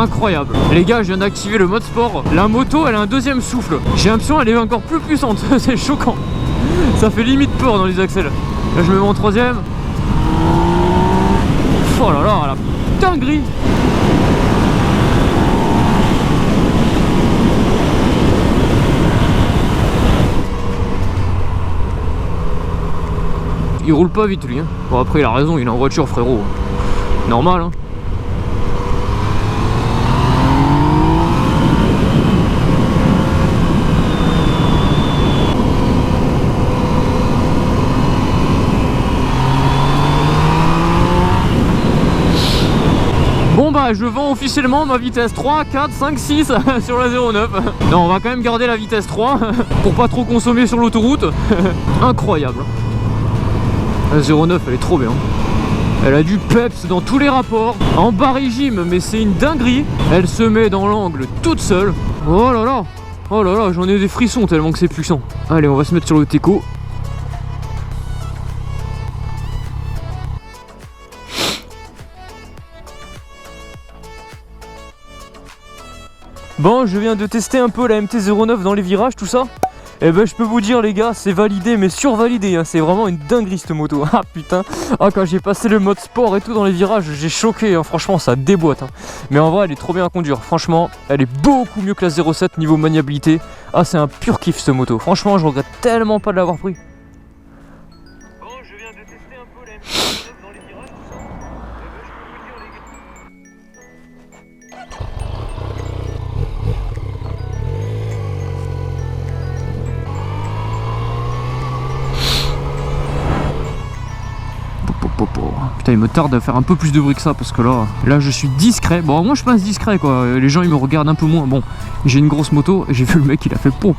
Incroyable. Les gars, je viens d'activer le mode sport. La moto, elle a un deuxième souffle. J'ai l'impression qu'elle est encore plus puissante. C'est choquant. Ça fait limite peur dans les accès. Là, je me mets en troisième. Oh là là, la dinguerie. Il roule pas vite lui hein. Bon après il a raison, il est en voiture frérot. Normal hein. Bon bah je vends officiellement ma vitesse 3, 4, 5, 6 sur la 09. Non on va quand même garder la vitesse 3 pour pas trop consommer sur l'autoroute. Incroyable. La 09 elle est trop bien. Elle a du peps dans tous les rapports. En bas régime mais c'est une dinguerie. Elle se met dans l'angle toute seule. Oh là là. Oh là là j'en ai des frissons tellement que c'est puissant. Allez on va se mettre sur le Teco. Bon, je viens de tester un peu la MT-09 dans les virages, tout ça. Et ben je peux vous dire les gars, c'est validé mais survalidé hein. C'est vraiment une dinguerie cette moto. Ah putain. Ah quand j'ai passé le mode sport et tout dans les virages, j'ai choqué hein. Franchement ça déboîte hein. Mais en vrai elle est trop bien à conduire. Franchement elle est beaucoup mieux que la 07 niveau maniabilité. Ah c'est un pur kiff cette moto. Franchement je regrette tellement pas de l'avoir pris. Bon je viens de tester un peu la MT-09 dans les virages, tout ça. Putain il me tarde à faire un peu plus de bruit que ça parce que là je suis discret. Bon moi je passe discret quoi. Les gens ils me regardent un peu moins. Bon j'ai une grosse moto et j'ai vu le mec il a fait po.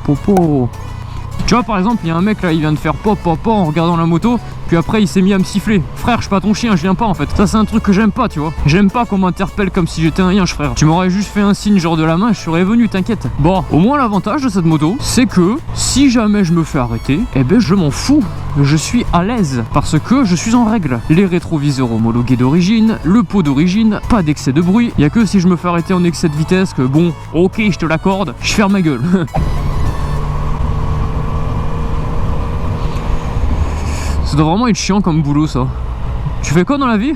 Tu vois par exemple il y a un mec là il vient de faire po en regardant la moto. Puis après il s'est mis à me siffler. Frère je suis pas ton chien, je viens pas en fait. Ça c'est un truc que j'aime pas tu vois. J'aime pas qu'on m'interpelle comme si j'étais un yinche frère. Tu m'aurais juste fait un signe genre de la main, je serais venu t'inquiète. Bon au moins l'avantage de cette moto c'est que si jamais je me fais arrêter, eh ben je m'en fous. Je suis à l'aise parce que je suis en règle. Les rétroviseurs homologués d'origine, le pot d'origine, pas d'excès de bruit. Il y a que si je me fais arrêter en excès de vitesse que bon ok je te l'accorde, je ferme ma gueule. Ça doit vraiment être chiant comme boulot ça. Tu fais quoi dans la vie?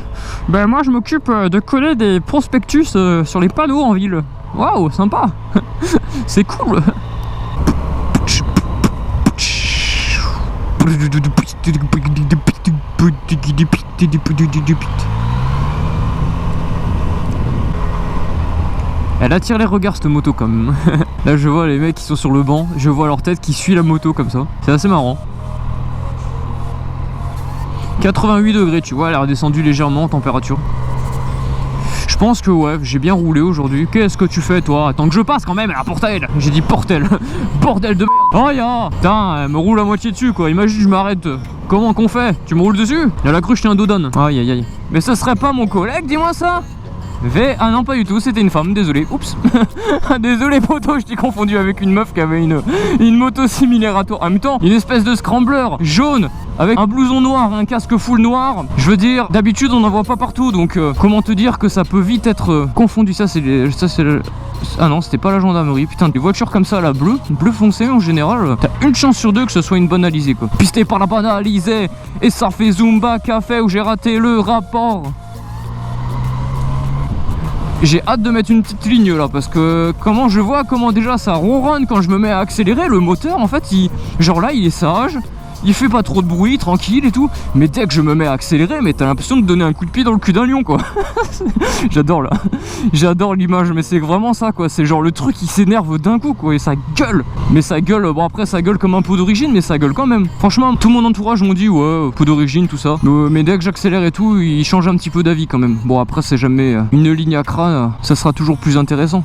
Ben moi je m'occupe de coller des prospectus sur les panneaux en ville. Waouh sympa. C'est cool. Elle attire les regards cette moto quand même. Là je vois les mecs qui sont sur le banc, je vois leur tête qui suit la moto comme ça. C'est assez marrant. 88 degrés tu vois, elle a redescendu légèrement en température. Je pense que ouais, j'ai bien roulé aujourd'hui. Qu'est-ce que tu fais toi? Attends que je passe quand même, la portelle. J'ai dit portel. Bordel de merde. Oh ya. Putain, elle me roule à moitié dessus quoi. Imagine je m'arrête. Comment qu'on fait? Tu me roules dessus? Elle a cru que j'étais un dodane. Aïe aïe aïe. Mais ce serait pas mon collègue, dis-moi ça? Ah non pas du tout, c'était une femme, désolé. Oups. Désolé poto, je t'ai confondu avec une meuf qui avait une moto similaire à toi. En même temps, une espèce de scrambler jaune avec un blouson noir et un casque full noir. Je veux dire, d'habitude on n'en voit pas partout. Donc comment te dire que ça peut vite être confondu. Ça c'est le... Ah non, c'était pas la gendarmerie. Putain, des voitures comme ça là, bleu foncé en général, t'as une chance sur deux que ce soit une bonne alizée quoi. Pisté par la bonne alizée. Et ça fait Zumba Café où j'ai raté le rapport. J'ai hâte de mettre une petite ligne là parce que comment je vois comment déjà ça ronronne quand je me mets à accélérer. Le moteur en fait genre là il est sage, il fait pas trop de bruit, tranquille et tout. Mais dès que je me mets à accélérer, mais t'as l'impression de donner un coup de pied dans le cul d'un lion quoi. J'adore là. J'adore l'image mais c'est vraiment ça quoi. C'est genre le truc qui s'énerve d'un coup quoi et ça gueule. Mais ça gueule, bon après ça gueule comme un pot d'origine mais ça gueule quand même. Franchement tout mon entourage m'ont dit ouais pot d'origine tout ça. Mais dès que j'accélère et tout il change un petit peu d'avis quand même. Bon après c'est jamais une ligne à crâne, ça sera toujours plus intéressant.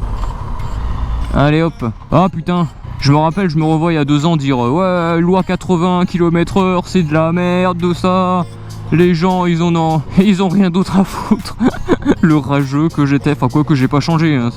Allez hop. Ah putain. Je me rappelle, je me revois il y a 2 ans dire ouais, loi 80 km/h, c'est de la merde de ça. Les gens, ils ont rien d'autre à foutre. Le rageux que j'étais, enfin quoi que j'ai pas changé, hein,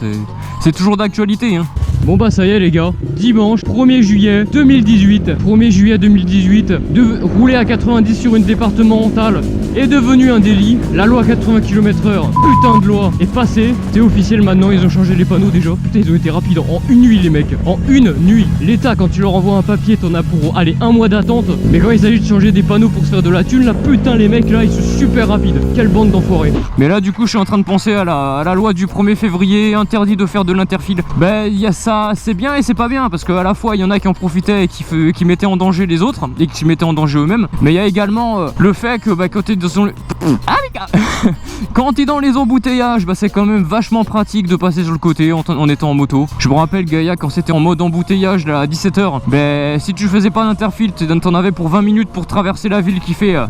c'est toujours d'actualité. Hein. Bon bah ça y est les gars, dimanche 1er juillet 2018. 1er juillet 2018, de rouler à 90 sur une départementale est devenu un délit. La loi 80 km/h, putain de loi, est passée. C'est officiel maintenant, ils ont changé les panneaux déjà. Putain, ils ont été rapides en une nuit les mecs. En une nuit. L'État, quand tu leur envoies un papier, t'en as pour aller un mois d'attente. Mais quand il s'agit de changer des panneaux pour se faire de la thune, là putain les mecs là ils sont super rapides. Quelle bande d'enfoirés. Mais là du coup je suis en train de penser à la loi du 1er février, interdit de faire de l'interfile. Ben il y a ça, c'est bien et c'est pas bien parce qu'à la fois il y en a qui en profitaient et qui mettaient en danger les autres et qui mettaient en danger eux-mêmes. Mais il y a également le fait que bah, quand t'es dans quand t'es dans les embouteillages, bah, c'est quand même vachement pratique de passer sur le côté en étant en moto. Je me rappelle Gaïa quand c'était en mode embouteillage là, à 17h, ben si tu faisais pas d'interfile, t'en avais pour 20 minutes pour traverser la ville qui fait à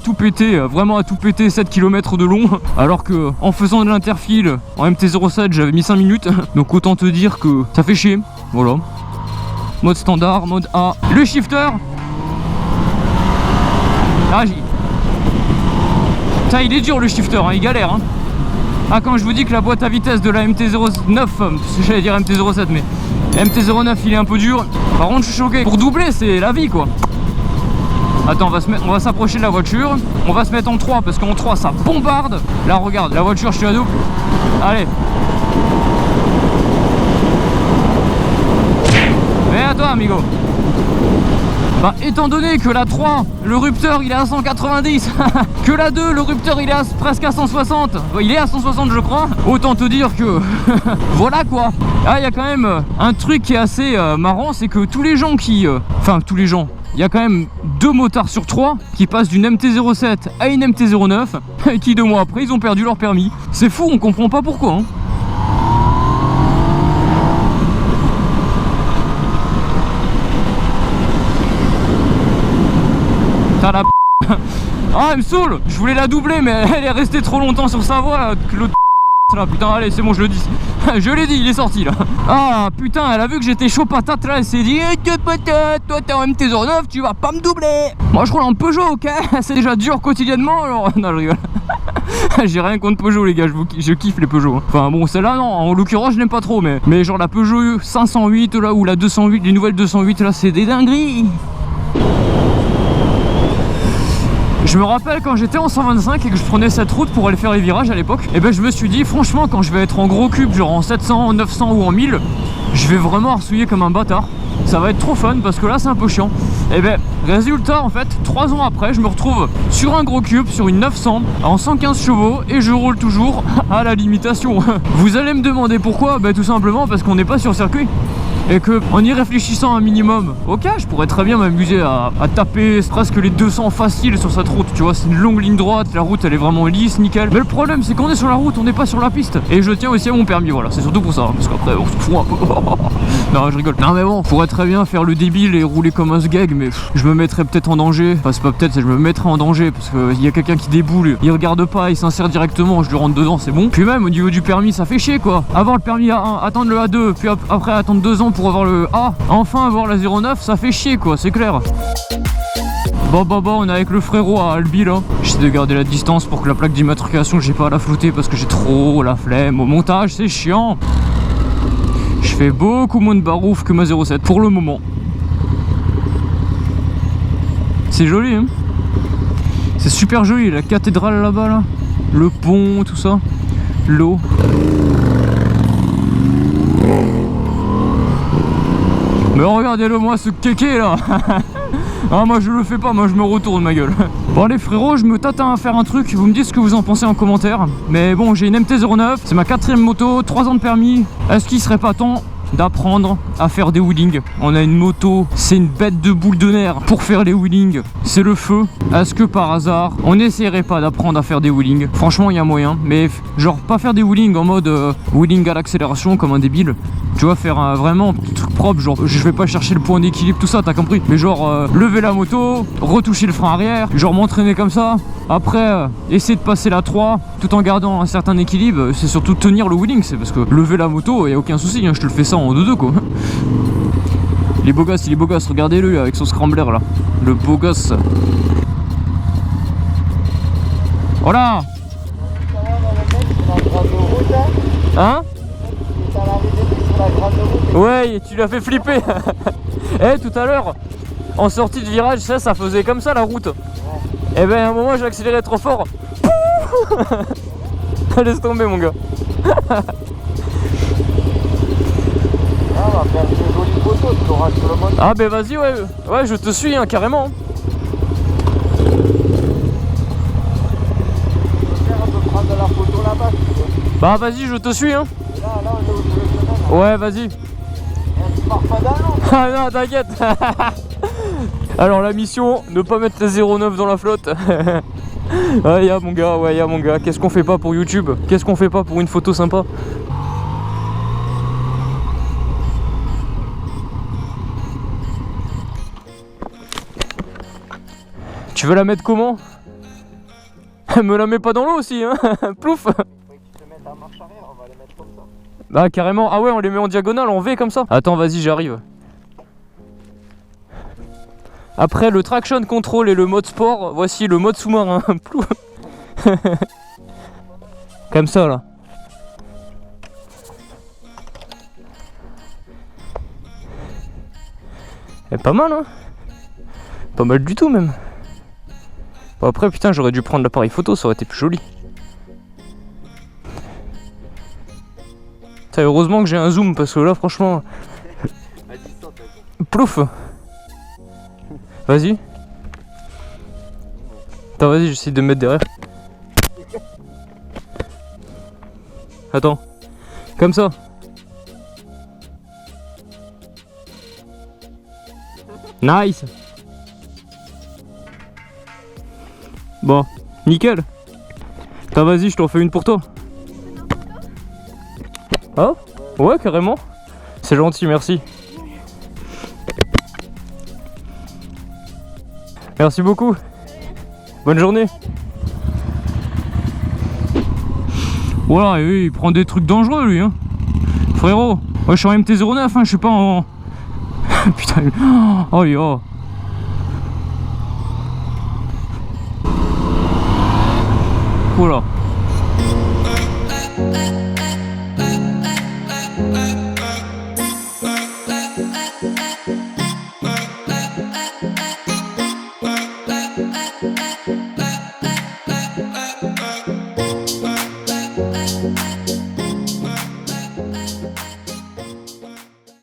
tout péter, vraiment à tout péter 7 km de long. Alors que en faisant de l'interfile en MT-07 j'avais mis 5 minutes. Donc autant te dire que ça fait chier. Voilà. Mode standard, mode A. Le shifter. Ah, ça il est dur le shifter, hein, il galère hein. Ah quand je vous dis que la boîte à vitesse de la MT-09, j'allais dire MT-07 mais MT-09 il est un peu dur. Par contre je suis choqué, pour doubler c'est la vie quoi. Attends on va s'approcher de la voiture. On va se mettre en 3 parce qu'en 3 ça bombarde. Là regarde la voiture je suis à double. Allez. Mais à toi amigo. Bah étant donné que la 3, le rupteur il est à 190, que la 2, le rupteur il est presque à 160, il est à 160 je crois, autant te dire que voilà quoi. Ah il y a quand même un truc qui est assez marrant, c'est que tous les gens qui... Enfin tous les gens, il y a quand même 2 motards sur 3 qui passent d'une MT-07 à une MT-09 et qui 2 mois après ils ont perdu leur permis. C'est fou, on comprend pas pourquoi hein. La ah elle me saoule. Je voulais la doubler mais elle est restée trop longtemps sur sa voie là, que l'autre là. Putain allez c'est bon je le dis. Je l'ai dit il est sorti là. Ah putain elle a vu que j'étais chaud patate là. Elle s'est dit patate, toi t'es en MT-09 tu vas pas me doubler. Moi je roule en Peugeot ok. C'est déjà dur quotidiennement alors. Non je rigole. J'ai rien contre Peugeot les gars, je kiffe les Peugeot. Enfin bon celle-là non, en l'occurrence je n'aime pas trop mais genre la Peugeot 508 là ou la 208, les nouvelles 208 là c'est des dingueries. Je me rappelle quand j'étais en 125 et que je prenais cette route pour aller faire les virages à l'époque, et ben je me suis dit franchement quand je vais être en gros cube genre en 700, 900 ou en 1000, je vais vraiment arsouiller comme un bâtard. Ça va être trop fun parce que là c'est un peu chiant. Et ben résultat en fait 3 ans après je me retrouve sur un gros cube, sur une 900 en 115 chevaux et je roule toujours à la limitation. Vous allez me demander pourquoi? Ben tout simplement parce qu'on n'est pas sur circuit. Et que en y réfléchissant un minimum, ok je pourrais très bien m'amuser à taper presque les 200 faciles sur cette route. Tu vois c'est une longue ligne droite, la route elle est vraiment lisse, nickel. Mais le problème c'est qu'on est sur la route, on n'est pas sur la piste. Et je tiens aussi à mon permis, voilà c'est surtout pour ça. Parce qu'après on se fout un peu. Non je rigole. Non mais bon, je pourrais très bien faire le débile et rouler comme un sgeg. Mais je me mettrais peut-être en danger. Enfin c'est pas peut-être, c'est je me mettrais en danger. Parce qu'il y a quelqu'un qui déboule, il regarde pas, il s'insère directement, je lui rentre dedans, c'est bon. Puis même au niveau du permis ça fait chier quoi. Avoir le permis A1, attendre le A2, puis après attendre 2 ans pour avoir le A, enfin avoir la 09, ça fait chier quoi, c'est clair. Bon on est avec le frérot à Albi là. J'essaie de garder la distance pour que la plaque d'immatriculation j'ai pas à la flouter parce que j'ai trop la flemme. Au montage c'est chiant. Je fais beaucoup moins de barouf que ma 07 pour le moment. C'est joli hein. C'est super joli, la cathédrale là-bas là. Le pont, tout ça. L'eau. Mais regardez-le moi ce kéké là. Ah moi je le fais pas, moi je me retourne ma gueule. Bon les frérots, je me tâte à faire un truc, vous me dites ce que vous en pensez en commentaire. Mais bon j'ai une MT-09, c'est ma 4ème moto, 3 ans de permis. Est-ce qu'il serait pas temps d'apprendre à faire des wheelings? On a une moto, c'est une bête de boule de nerfs pour faire les wheelings, c'est le feu. Est-ce que par hasard on n'essayerait pas d'apprendre à faire des wheelings? Franchement il y a moyen, mais genre pas faire des wheelings en mode wheeling à l'accélération comme un débile. Tu vois, faire un vraiment truc propre, genre je vais pas chercher le point d'équilibre, tout ça, t'as compris. Mais genre lever la moto, retoucher le frein arrière, genre m'entraîner comme ça. Après essayer de passer la 3 tout en gardant un certain équilibre. C'est surtout tenir le wheeling, c'est parce que lever la moto, y a aucun souci, hein, je te le fais ça en 2-2 quoi. Il est beau gosse, regardez-le avec son scrambler là. Le beau gosse. Voilà. Hein? Ouais, tu l'as fait flipper. Eh, tout à l'heure, en sortie de virage, ça faisait comme ça la route. Et ben à un moment j'ai accéléré trop fort. Laisse tomber mon gars. Ah, on va faire une jolie photo, tu l'auras sur le mode. Ah ben vas-y ouais. Ouais je te suis hein, carrément. On peut prendre la photo là-bas si tu veux. Bah vas-y je te suis hein. Là, on est où tu veux que je mène. Ouais vas-y. Tu pars pas dans l'eau. Ah non t'inquiète. Alors la mission, ne pas mettre les 09 dans la flotte. Ah y'a mon gars, ouais y'a mon gars. Qu'est-ce qu'on fait pas pour YouTube? Qu'est-ce qu'on fait pas pour une photo sympa? Tu veux la mettre comment? Me la mets pas dans l'eau aussi hein. Plouf. Faut que tu te mettes en marche arrière, on va les mettre comme ça. Ah carrément, ah ouais on les met en diagonale, en V comme ça. Attends vas-y j'arrive. Après le traction control et le mode sport, voici le mode sous-marin. Plouf. Comme ça là. Et pas mal hein. Pas mal du tout même. Bon après putain j'aurais dû prendre l'appareil photo, ça aurait été plus joli. Putain, heureusement que j'ai un zoom parce que là franchement... Plouf. Vas-y. Attends vas-y j'essaie de me mettre derrière. Attends. Comme ça. Nice. Bon, nickel. Attends vas-y je t'en fais une pour toi. Ah ouais carrément. C'est gentil, merci. Merci beaucoup. Bonne journée. Voilà, il prend des trucs dangereux lui hein. Frérot, ouais, je suis en MT-09 hein, je suis pas en... Putain, oh yo. Voilà.